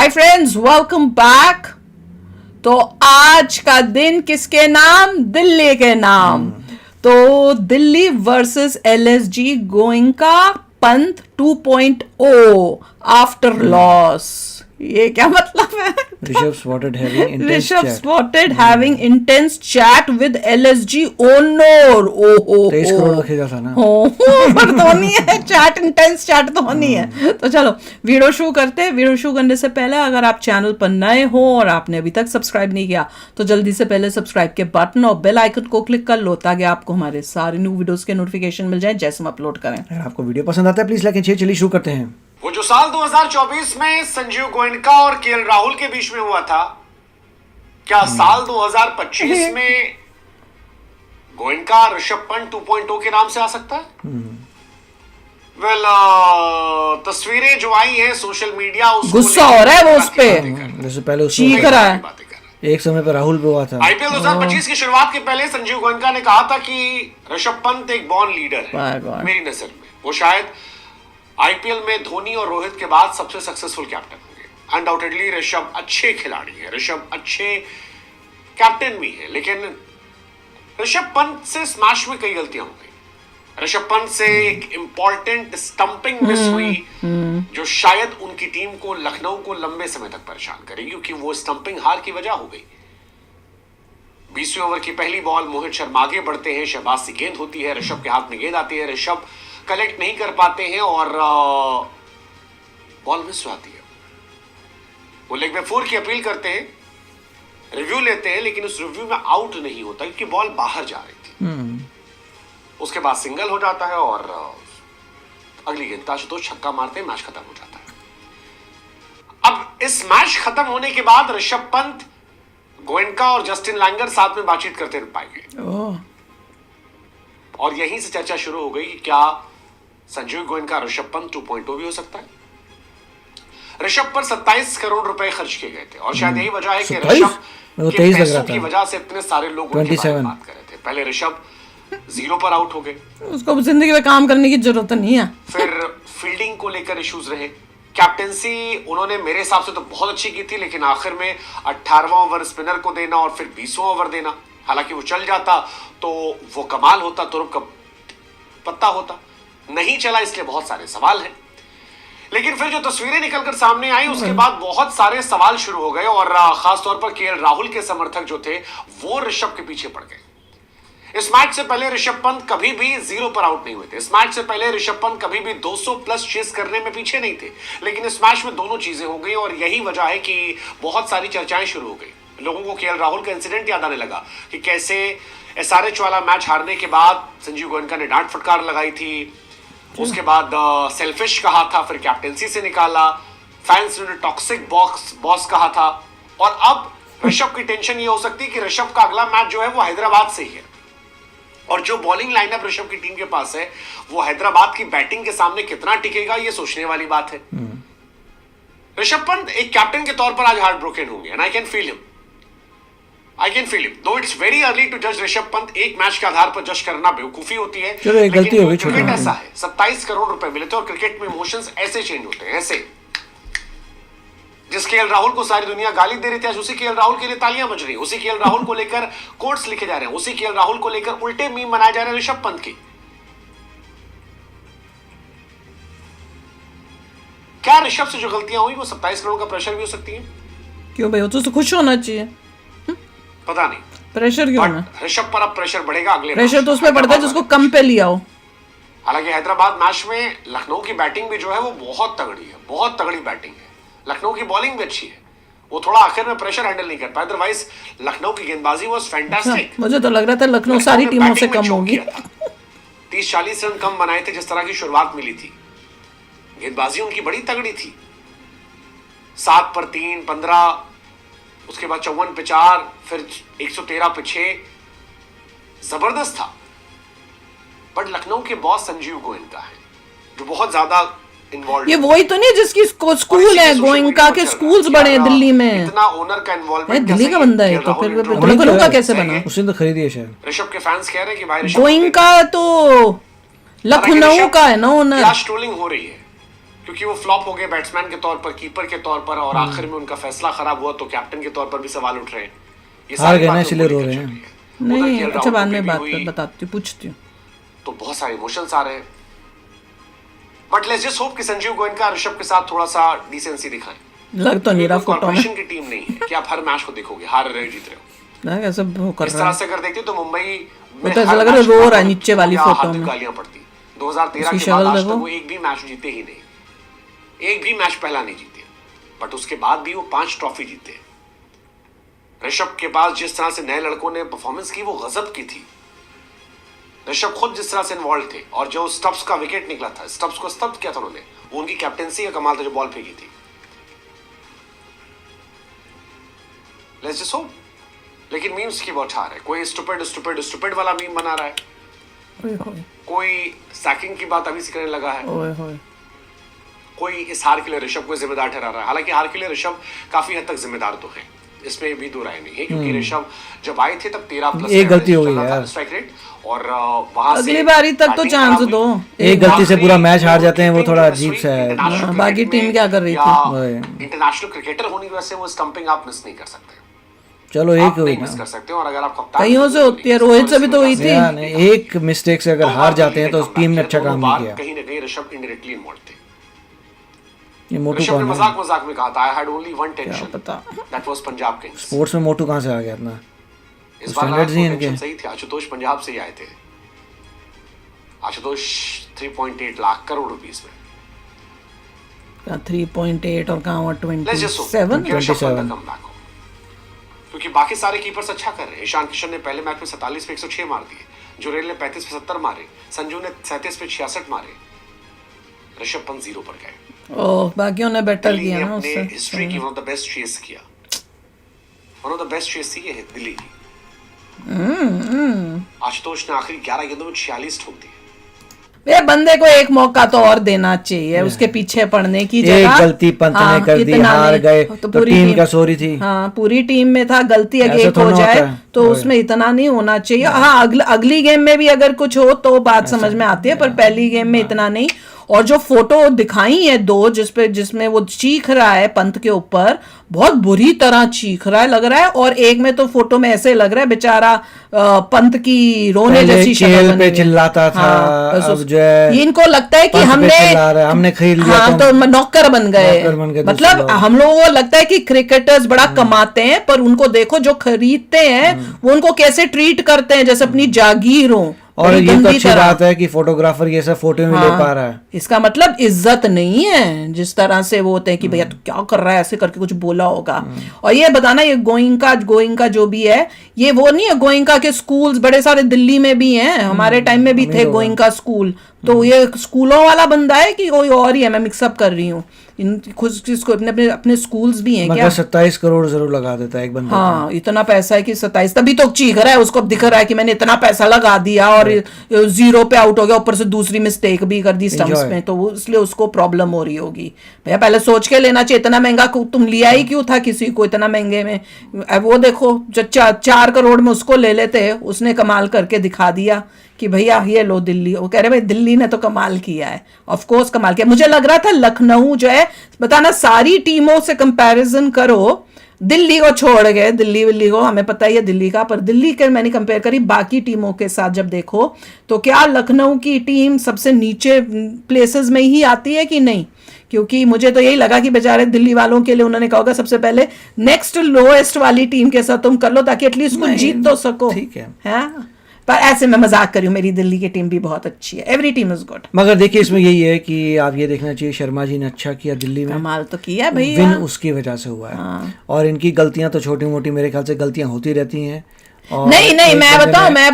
Hi friends, welcome back. तो आज का दिन किसके नाम? दिल्ली के नाम। तो Delhi versus LSG, Goenka Pant 2.0 after loss. ये क्या मतलब है? Rishabh spotted having intense Rishabh chat. spotted having intense chat with LSG owner. ओहो 23 करोड़ रखेगा था ना। पर तो नहीं है चैट, इंटेंस चैट तो नहीं है। तो चलो वीडियो शुरू करते हैं। वीडियो शुरू करने से पहले अगर आप चैनल पर नए हो और आपने अभी तक सब्सक्राइब नहीं किया तो जल्दी से पहले सब्सक्राइब के बटन और बेल आइकन को क्लिक कर लो ताकि आपको हमारे सारे न्यू वीडियोस के नोटिफिकेशन मिल जाए जैसे हम अपलोड करें। अगर आपको वीडियो पसंद आता है प्लीज लाइक कीजिए। चलिए शुरू करते हैं। वो जो साल 2024 में संजीव गोयनका और केएल राहुल के बीच में हुआ था, क्या साल 2025 में गोयनका ऋषभ पंत 2.0 के नाम से आ सकता है? वेल, तस्वीरें जो आई हैं सोशल मीडिया, उसको गुस्सा हो रहा है वो उस पे, जैसे पहले चीख रहा है। एक समय पर राहुल पे हुआ था। आईपीएल 2025 की शुरुआत के पहले संजीव गोयनका ने कहा था कि ऋषभ पंत एक बॉर्न लीडर है। मेरी नजर में वो शायद आईपीएल में धोनी और रोहित के बाद सबसे सक्सेसफुल कैप्टन होंगे। अनडाउटेडली ऋषभ अच्छे खिलाड़ी हैं, ऋषभ अच्छे कैप्टन भी हैं, लेकिन ऋषभ पंत से स्मैश में कई गलतियां हो गई। ऋषभ पंत से एक इंपॉर्टेंट स्टंपिंग मिस हुई जो शायद उनकी टीम को, लखनऊ को लंबे समय तक परेशान करेगी, क्योंकि वो स्टंपिंग हार की वजह हो गई। 20वें ओवर की पहली बॉल, मोहित शर्मा आगे बढ़ते हैं, शहबाज की गेंद होती है, ऋषभ के हाथ में गेंद आती है, ऋषभ कलेक्ट नहीं कर पाते हैं और बॉल मिस हो जाती है। वो लेग में 4 की अपील करते हैं, रिव्यू लेते हैं, लेकिन उस रिव्यू में आउट नहीं होता क्योंकि बॉल बाहर जा रही थी। उसके बाद सिंगल हो जाता है और अगली गेंदबाज तो छक्का मारते हैं, मैच खत्म हो जाता है। अब इस मैच खत्म होने के बाद ऋषभ पंत, गोयनका और जस्टिन लैंगर साथ में बातचीत करते पाए गए और यहीं से चर्चा शुरू हो गई कि क्या संजीव गोयनका ऋषभ पंत 2.0 भी हो सकता है। ऋषभ पर 27 करोड़ रुपए खर्च किए गए थे और शायद यही वजह है कि ऋषभ के पैसों की वजह से इतने सारे लोग उनके बारे में बात कर रहे थे। पहले ऋषभ 0 पर आउट हो गए, उसको जिंदगी में काम करने की जरूरत नहीं है। फिर फील्डिंग को लेकर इश्यूज रहे, कैप्टेंसी उन्होंने मेरे हिसाब से तो बहुत अच्छी की थी, लेकिन आखिर में 18वां ओवर स्पिनर को देना और फिर 20वां ओवर देना, हालांकि वो चल जाता तो वो कमाल होता, तुरुप का पत्ता होता, नहीं चला, इसलिए बहुत सारे सवाल हैं। लेकिन फिर जो तस्वीरें निकलकर सामने आई उसके बाद बहुत सारे सवाल शुरू हो गए और खासतौर पर केएल राहुल के समर्थक जो थे वो ऋषभ के पीछे पड़ गए। इस मैच से पहले ऋषभ पंत कभी भी 0 पर आउट नहीं हुए थे। इस मैच से पहले ऋषभ पंत कभी भी 200 प्लस चेस करने में पीछे नहीं थे, लेकिन इस मैच में दोनों चीजें हो गई और यही वजह है कि बहुत सारी चर्चाएं शुरू हो गई। लोगों को केएल राहुल का इंसिडेंट याद आने लगा कि कैसे एसआरएच वाला मैच हारने के बाद संजीव गोयनका ने डांट फटकार लगाई थी, उसके बाद सेल्फिश कहा था, फिर कैप्टेंसी से निकाला, फैंस ने टॉक्सिक बॉस कहा था और अब ऋषभ की टेंशन ये हो सकती है कि ऋषभ का अगला मैच जो है वो हैदराबाद से ही है और जो बॉलिंग लाइनअप ऋषभ की टीम के पास है वो हैदराबाद की बैटिंग के सामने कितना टिकेगा, ये सोचने वाली बात है। ऋषभ पंत एक कैप्टन के तौर पर आज हार्ट ब्रोकन होंगे and I can feel him, दो इट्स वेरी अर्ली टू जज ऋषभ पंत। एक मैच के आधार पर जज करना बेवकूफी होती है, लेकिन क्रिकेट ऐसा है, 27 करोड़ रुपए मिले थे और क्रिकेट में इमोशंस ऐसे चेंज होते हैं, ऐसे। जिस केएल राहुल को सारी दुनिया गाली दे रही थी, आज उसी केएल राहुल के लिए तालियां बज रही हैं, उसी केएल राहुल को लेकर कोट्स लिखे जा रहे हैं, उसी केएल राहुल को लेकर उल्टे मीम बनाए जा रहे हैं ऋषभ पंत की। क्या ऋषभ से जो गलतियां हुई वो 27 करोड़ का प्रेशर भी हो सकती है? क्यों भाई, वो तो खुश होना चाहिए। पता नहीं प्रेशर क्यों ना? ऋषभ पर अब प्रेशर बढ़ेगा अगले प्रेशर तो उसमें पड़ता है जिसको कम पे लिया हो। हालांकि हैदराबाद मैच में लखनऊ की बैटिंग भी जो है वो बहुत तगड़ी है, बहुत तगड़ी बैटिंग है, लखनऊ की बॉलिंग भी अच्छी है, वो थोड़ा आखिर में प्रेशर हैंडल नहीं कर पाया, अदरवाइज लखनऊ की गेंदबाजी वाज फैंटास्टिक। मुझे तो लग रहा था लखनऊ सारी टीमों से कम होगी। 30-40 रन कम बनाए थे जिस तरह की शुरुआत मिली थी, गेंदबाजी उनकी बड़ी तगड़ी थी, 7 पर 3, 15, उसके बाद 54 पे 4, फिर 113 पे 6, जबरदस्त था। बट लखनऊ के बॉस संजीव गोयनका है जो बहुत ज्यादा इन्वॉल्व। ये वही तो नहीं जिसकी स्कूल है, गोयनका के स्कूल्स बड़े हैं दिल्ली में, इतना ओनर का इन्वॉल्वमेंट दिल्ली का बंदा है तो फिर लखनऊ का कैसे बना? उसने तो खरीदी है शायद। ऋषभ के फैंस कह रहे हैं कि भाई गोयनका तो लखनऊ का है ना ओनर। क्या स्ट्रोलिंग हो रही है, क्योंकि वो फ्लॉप हो गए बैट्समैन के तौर पर, कीपर के तौर पर, और आखिर में उनका फैसला खराब हुआ तो कैप्टन के तौर पर भी सवाल उठ रहे हैं। ये हार सारी गए ना, बातें इसलिए रो ऊपर रहे चल हैं। रही है। उधर नहीं, KL अच्छा राहुल बाद को में भी बात हुई, बताती हूँ, पूछती हूँ। तो बहुत सारे इमोशंस आ रहे हैं। बट लेट्स जस्ट होप कि संजीव गोयनका ऋषभ के साथ थोड़ा सा डिसेंसी दिखाएं। लग तो नहीं रहा फोटो में। कॉर्पोरेशन की टीम नहीं है कि आप हर मैच को देखोगे, हार रहे हो जीत रहे हो। ना कैसे वो कर इस रहा तरह है। से अगर देखते तो मुंबई वो में तो ऐसा हर लग रहा है मैच रो में रहा है नीचे वाली या फोटो हार्दिक में। गालियां पड़ती। 2013 उसकी के बाद शक्ल आज तक देखो। वो एक भी मैच जीते ही नहीं, एक भी मैच पहला नहीं जीते। बट उसके बाद भी वो 5 ट्रॉफी जीते। ऋषभ के पास जिस तरह से नए लड़कों ने परफॉर्मेंस की वो गजब की थी। ऋषभ खुद जिस तरह से इन्वॉल्व थे, और जो स्टब्स का विकेट निकला था, स्टब्स को स्तब्ध किया था उन्होंने, वो उनकी कैप्टेंसी का कमाल था, जो बॉल फेंकी थी। Let's just hope. लेकिन मीम्स की बौछार है, कोई स्टूपिड वाला मीम बना रहा है, ओए होए, कोई सैकिंग की बात अभी से करने लगा है, ओए होए। कोई इस हार के लिए ऋषभ को जिम्मेदार ठहरा रहा है। हालांकि हार के लिए ऋषभ काफी हद तक जिम्मेदार तो है, इसमें भी दो राय नहीं है, क्योंकि ऋषभ जब आए थे तब 13+ एक गलती हो गई यार। स्ट्राइक रेट, और वहां से अगली बारी तक तो batting चांस खराब दो। हुई। एक गलती से पूरा मैच हार आखिरी जाते हैं, वो थोड़ा keeping अजीब the सा है। international हाँ, बाकी cricket टीम में क्या कर रही या वही। इंटरनेशनल क्रिकेटर होने की वजह से वो स्टंपिंग आप मिस नहीं कर सकते, चलो आप एक हुई नहीं ना। मिस कर सकते। और अगर आप कप्तान कईयों से होती है, रोहित से भी तो हुई थी। यार नहीं, एक मिस्टेक से अगर हार जाते हैं तो टीम ने अच्छा काम नहीं किया। कहीं ना कहीं ऋषभ इनडायरेक्टली इन्वॉल्व थे। ये मोटू ऋषभ ने कौन है? मजाक में कहा था, I had only one tension, पता। That was Punjab kings. Sports में मोटू कहाँ से आ गया इतना? इस बार स्टैंडर्ड्स ही टेंशन इनके। सही थी, आशुतोष पंजाब से ही आए थे। आशुतोष 3.8 लाख करोड़ रुपीस में। 3.8 और कहाँ हुआ Let's just hope 27? कि ऋषभ 27 पंत का comeback हो, क्योंकि बाकी सारे कीपर्स अच्छा कर रहे हैं। ईशान किशन ने पहले मैच में 47 पे 106 मार दिए, जुरेल ने 35 पे 70 मारे, संजू ने 37 पे 66 मारे, ऋषभ पंत 0 पर गए। ओह, बाकियों ने बेटर दिल्ली किया ने ना अपने उससे। हिस्ट्री की one of the best chase किया, one of the best chase थी ये दिल्ली की। आशुतोष ने आखिरी 11 गेंदों में 46 ठोक दिए। ये बंदे को एक मौका तो और देना चाहिए, उसके पीछे पड़ने की जगह। एक गलती पंत ने कर दी, इतना हार नहीं। गए तो तो पूरी टीम क्या सॉरी थी। हाँ, पूरी टीम में था, गलती अगर ऐसा एक हो थोड़ा जाए होता है। तो वही। उसमें इतना नहीं होना चाहिए। हाँ, अगली गेम में भी अगर कुछ हो तो बात समझ में आती है, पर पहली गेम में इतना नहीं। और जो फोटो दिखाई है दो, जिसमें वो चीख रहा है पंत के ऊपर, बहुत बुरी तरह चीख रहा है लग रहा है। और एक में तो फोटो में ऐसे लग रहा है बेचारा पंत की रोने पहले जैसी शक्ल KL बनी पे हुई है। चिल्लाता था, हाँ, बस अब जो है ये इनको लगता है कि पंत पे हमने चिल्ला रहा है, हमने खरीद लिया हाँ, तो नौकर बन नौकर बन गए। गए मतलब दूसरे लोग। हम लोगों को लगता है कि क्रिकेटर्स बड़ा कमाते हैं, पर उनको देखो जो खरीदते हैं वो उनको कैसे ट्रीट करते हैं, जैसे अपनी जागीर हो। और बड़ी ये तो गंदी अच्छी तरह। बात है कि फोटोग्राफर ये सब फोटो में ले पा रहा है। इसका मतलब इज्जत नहीं है, जिस तरह से वो होते हैं कि भैया तू क्या कर रहा है, ऐसे करके कुछ बोला होगा। और ये बताना, ये गोइंका जो भी है, ये वो नहीं है गोइंका के स्कूल्स बड़े सारे दिल्ली में भी हैं, हमारे टाइम में भी थे गोइंका स्कूल। तो ये स्कूलों वाला बंदा है कि कोई और ही है? मैं मिक्सअप कर रही हूँ। खुद किसको अपने स्कूल्स भी हैं क्या? मगर 27 करोड़ जरूर लगा देता है एक बंदा। हाँ, इतना पैसा है कि 27, तभी तो चीख रहा है, उसको अब दिख रहा है कि मैंने इतना पैसा लगा दिया और 0 पे आउट हो गया, ऊपर से दूसरी मिस्टेक भी कर दी स्टंप्स में, तो इसलिए उसको प्रॉब्लम हो रही होगी। भैया पहले सोच के लेना चाहिए, इतना महंगा तुम लिया ही क्यों था किसी को इतना महंगे में? अब वो देखो, 4 करोड़ में उसको ले लेते, उसने कमाल करके दिखा दिया कि भैया ये लो दिल्ली। वो कह रहे भाई दिल्ली ने तो कमाल किया है, ऑफ कोर्स कमाल किया। मुझे लग रहा था लखनऊ जो है, बताना सारी टीमों से कंपैरिजन करो, दिल्ली को छोड़ गए, दिल्ली को हमें पता ही है दिल्ली का, पर दिल्ली के मैंने कंपेयर करी बाकी टीमों के साथ जब देखो, तो क्या लखनऊ की टीम सबसे नीचे प्लेसेस में ही आती है कि नहीं? क्योंकि मुझे तो यही लगा कि बेचारे दिल्ली वालों के लिए उन्होंने कहा होगा सबसे पहले नेक्स्ट लोएस्ट वाली टीम के साथ तुम कर लो, ताकि एटलीस्ट कुछ जीत तो सको। ठीक है। हाँ? पर ऐसे मैं मजाक करी हूँ, मेरी दिल्ली की टीम भी बहुत अच्छी है, एवरी टीम इज गुड। मगर देखिए इसमें यही है कि आप ये देखना चाहिए, शर्मा जी ने अच्छा किया दिल्ली में, कमाल तो किया भैया। विन उसकी वजह से हुआ है। और इनकी गलतियां तो छोटी मोटी मेरे ख्याल से गलतियां होती रहती हैं। और नहीं मैं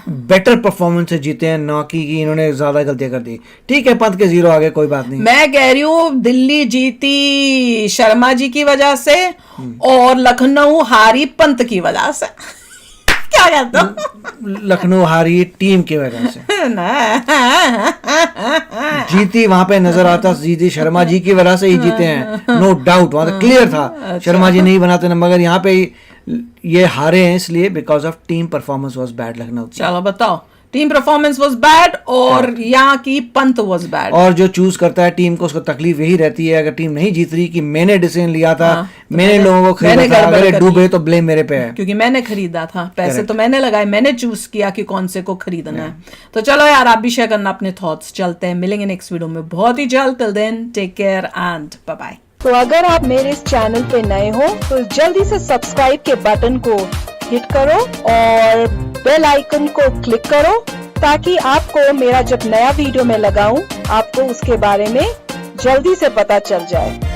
बेटर परफॉर्मेंस से जीते हैं, ना कि इन्होंने ज्यादा गलतियां कर दी। ठीक है, पंत के 0 आ गए, कोई बात नहीं। मैं कह रही हूँ दिल्ली जीती शर्मा जी की वजह से, और लखनऊ हारी पंत की वजह से। क्या कहते हो? लखनऊ हारी टीम की वजह से, ना। जीती वहां पे नजर आता, जीती शर्मा जी की वजह से ही जीते हैं, नो डाउट, वहां तो क्लियर था शर्मा जी नहीं बनाते ना। मगर यहाँ पे ये हारे हैं इसलिए because of team performance was bad Lucknow की। चलो बताओ, टीम परफॉर्मेंस वाज बैड और यहाँ की पंत वाज बैड। और जो चूज करता है टीम को, उसको तकलीफ यही रहती है अगर टीम नहीं जीत रही कि मैंने डिसीजन लिया था, मैंने लोगों को खरीदा था, अगर ये डूबे तो ब्लेम मेरे पे है, क्योंकि मैंने खरीदा था, पैसे तो मैंने लगाए, मैंने चूज किया कि कौन से को खरीदना है। तो चलो यार, आप भी शेयर करना अपने थॉट्स। चलते हैं, मिलेंगे नेक्स्ट वीडियो में बहुत ही जल्द। Till then take care and bye bye. तो अगर आप मेरे इस चैनल पे नए हो तो जल्दी से सब्सक्राइब के बटन को हिट करो और बेल आइकन को क्लिक करो ताकि आपको मेरा जब नया वीडियो मैं लगाऊं आपको उसके बारे में जल्दी से पता चल जाए।